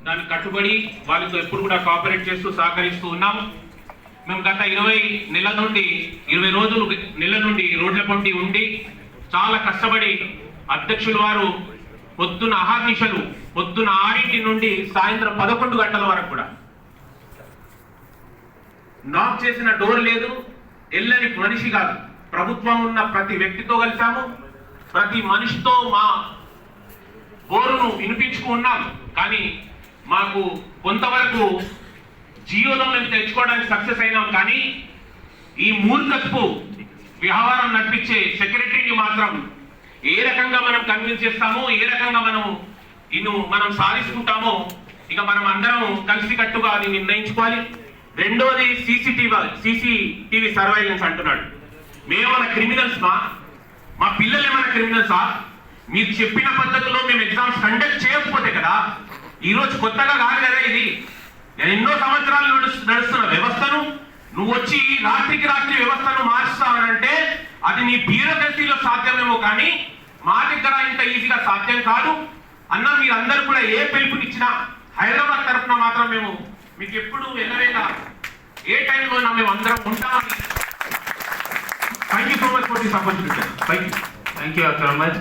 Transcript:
దానికి కట్టుబడి వాళ్ళతో ఎప్పుడు కూడా కోఆపరేట్ చేస్తూ సహకరిస్తూ ఉన్నాం. మేము గత 20 రోజులు నెల నుండి రోడ్ల పొంటి ఉండి చాలా కష్టపడి అధ్యక్షుల వారు పొద్దున అహర్నిశలు పొద్దున 6 నుండి సాయంత్రం 11 గంటల వరకు కూడా నాక్ చేసిన డోర్ లేదు, ఎల్లని మనిషి కాదు. ప్రభుత్వం ఉన్న ప్రతి వ్యక్తితో కలిసాము, ప్రతి మనిషితో మా బోరును వినిపించుకున్నాం. కానీ మాకు కొంతవరకు జియోలో మేము తెచ్చుకోవడానికి సక్సెస్ అయినాం. కానీ ఈ మూర్ఖత్పు వ్యవహారం నడిపించే సెక్రటరీని మాత్రం ఏ రకంగా మనం కన్విన్స్ చేస్తామో, ఏ రకంగా మనం సాధించుకుంటామో ఇక మనం అందరం కలిసికట్టుగా అది నిర్ణయించుకోవాలి. రెండోది సీసీటీవీ సర్వైలెన్స్ అంటున్నాడు. మేమేమన్నా క్రిమినల్స్ మా పిల్లలు ఏమైనా క్రిమినల్సా? మీరు చెప్పిన పద్ధతిలో మేము ఎగ్జామ్స్ కండక్ట్ చేయకపోతే కదా, ఈరోజు కొత్తగా కాదు కదా ఇది. ఎన్నో సంవత్సరాలు నడుస్తున్న వ్యవస్థను నువ్వు వచ్చి రాత్రికి రాత్రి వ్యవస్థను మార్చుతానంటే అది నీ బ్యూరోక్రసీలో సాధ్యమేమో, కానీ మా దగ్గర ఇంత ఈజీగా సాధ్యం కాదు అన్న. మీరందరూ కూడా ఏ పిలుపునిచ్చినా హైదరాబాద్ తరఫున మాత్రం మేము మీకు ఎప్పుడు ఎన్నవేళ ఏ టైంలో మేము అందరం ఉంటామని. Thank you so much for this opportunity. Thank you. Thank you very much.